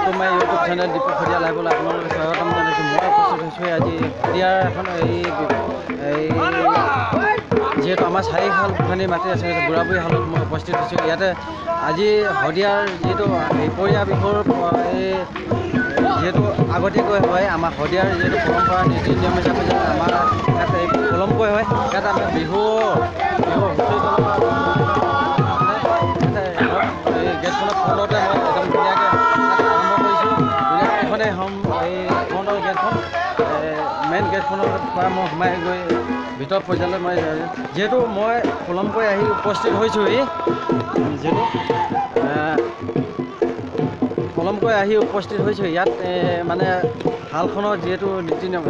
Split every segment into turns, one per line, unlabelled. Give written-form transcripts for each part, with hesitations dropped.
Two my YouTube channel Deepak Sadiya লাইভলৈ আপোনালোকক স্বাগতম জনাইছোঁ। মই উপস্থিত হৈছোঁ আজি শদিয়াৰ এখন যিহেতু আমাৰ চাৰিহাল গোসাঁনী মাটি আছে বুঢ়াবুঢ়ী হালত মই উপস্থিত হৈছোঁ। ইয়াতে আজি শদিয়াৰ যিহেতু পৰিয়া বিহুৰ যিহেতু আগতীয়াকৈ হয় আমাৰ শদিয়াৰ যিহেতু পৰম্পৰা নীতি নিয়ম হিচাপে যে আমাৰ ইয়াত পলমকৈ হয়। ইয়াত আমি বিহু হুঁচৰি গেটখনৰ ফ্ৰণ্টতে মই একদম ধুনীয়াকৈ আৰম্ভ কৰিছোঁ। ধুনীয়াকৈ এইখনে ফ্ৰণ্টৰ গেটখন মেইন গেটখনৰ পৰা মই সোমাই গৈ ভিতৰ পৰ্যায়লৈ মই যিহেতু মই পলমকৈ আহি উপস্থিত হৈছোঁহি ইয়াত মানে হালখনৰ যিহেতু নীতি নিয়ম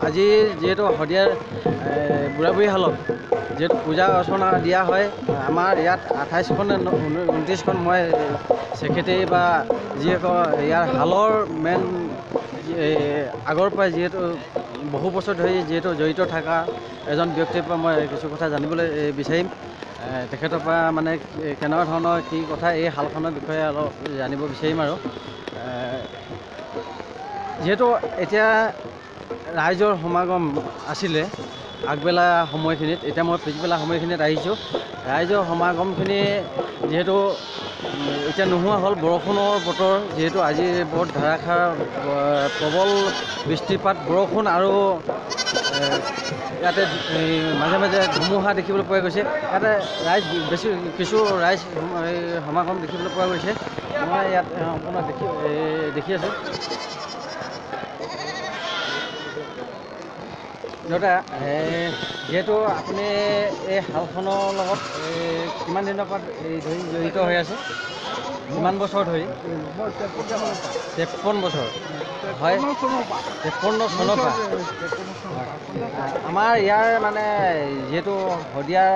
আজি যিহেতু শদিয়াৰ বুঢ়াবুঢ়ী হালত যিহেতু পূজা অৰ্চনা দিয়া হয়। আমাৰ ইয়াত 28খন 29খন মই ছেক্ৰেটাৰী বা যিসকল ইয়াৰ হালৰ মেইন আগৰ পৰাই যিহেতু বহু বছৰ ধৰি যিহেতু জড়িত থকা এজন ব্যক্তিৰ পৰা মই কিছু কথা জানিবলৈ বিচাৰিম। তেখেতৰ পৰা মানে কেনেকুৱা ধৰণৰ কি কথা এই হালখনৰ বিষয়ে অলপ জানিব বিচাৰিম। আৰু যিহেতু এতিয়া ৰাইজৰ সমাগম আছিলে আগবেলা সময়খিনিত, এতিয়া মই পিছবেলা সময়খিনিত আহিছোঁ। ৰাইজৰ সমাগমখিনি যিহেতু এতিয়া নোহোৱা হ'ল, বৰষুণৰ বতৰ যিহেতু আজি বৰ ধাৰাসাৰ প্ৰবল বৃষ্টিপাত বৰষুণ আৰু ইয়াতে মাজে মাজে ধুমুহা দেখিবলৈ পোৱা গৈছে। ইয়াতে ৰাইজ কিছু ৰাইজ সমাগম দেখিবলৈ পোৱা গৈছে। মই ইয়াত সম্পূৰ্ণ দেখি আছোঁ। দাদা, যিহেতু আপুনি এই হালখনৰ লগত কিমান দিনৰ পৰা ধৰি জড়িত হৈ আছে? কিমান বছৰ ধৰি? 53 বছৰ হয়, 53 চনৰ পৰা। আমাৰ ইয়াৰ মানে যিহেতু শদিয়াৰ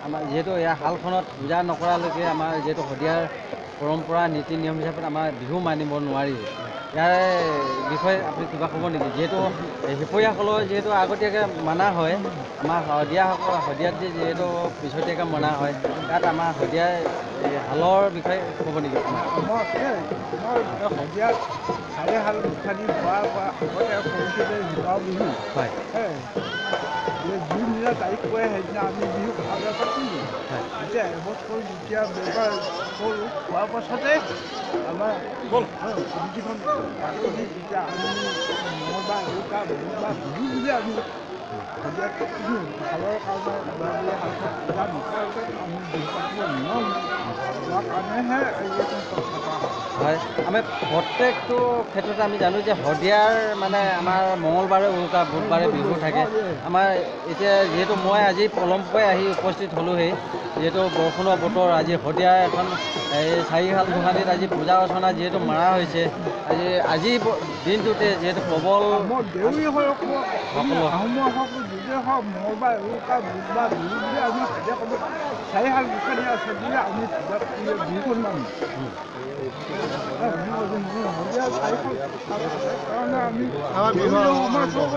আমাৰ যিহেতু ইয়াৰ হালখনত পূজা নকৰালৈকে আমাৰ যিহেতু শদিয়াৰ পৰম্পৰা নীতি নিয়ম হিচাপে আমাৰ বিহু মানিব নোৱাৰি। ইয়াৰ বিষয়ে আপুনি কিবা ক'ব নেকি? যিহেতু শিপৰীয়াসকলৰ যিহেতু আগতীয়াকৈ মানা হয়, আমাৰ শদিয়াত যিহেতু পিছতীয়াকৈ মনা হয়, তাত আমাৰ শদিয়াৰ হালৰ বিষয়ে ক'ব নেকি?
শদিয়াত চাৰিহাল গোসাঁনী হোৱাৰ পৰা আগতে কৰিছিলে শিপা বিহু।
হয়,
যোনদিনা তাৰিখ পৰে সেইদিনা আমি বিহু ভালদৰে পাতিলোঁ। এতিয়া এবছৰ যেতিয়া ব্যৱহাৰ হ'ল হোৱাৰ পাছতে আমাৰ কমিটিখন পাতলি যেতিয়া আমি মঙলবাৰ উৰুকা বুধবাৰ বিহু বুলি আমি শদিয়াত পাতিলোঁ। ভালৰ কাৰণে বুঢ়াবুঢ়ী হালখন পূজা নকৰাকৈ আমি বিহু পাতিব নোৱাৰোঁ। হোৱাৰ কাৰণেহে এইখন পতা
হয়। আমি প্ৰত্যেকটো ক্ষেত্ৰতে আমি জানো যে শদিয়াৰ মানে আমাৰ মঙলবাৰে উৰুকা বুধবাৰে বিহু থাকে। আমাৰ এতিয়া যিহেতু মই আজি পলমকৈ আহি উপস্থিত হ'লোঁহি, যিহেতু বৰষুণৰ বতৰ, আজি শদিয়াৰ এখন চাৰিহাল গোসাঁনীত আজি পূজা অৰ্চনা যিহেতু মাৰা হৈছে। আজি দিনটোতে যিহেতু প্ৰবল
দেউৰী হওক আহোমৰ হওক যুগে হওক মঙলবাৰ উৰুকা বুধবাৰ বিহু বুলি আমি শদিয়া ক'ব চাৰিহাল গোসাঁনী আছে বুলি আমি বিহুখন মানো। শদিয়া চাৰিখন কাৰণে আমি অসমীয়া সমাজৰ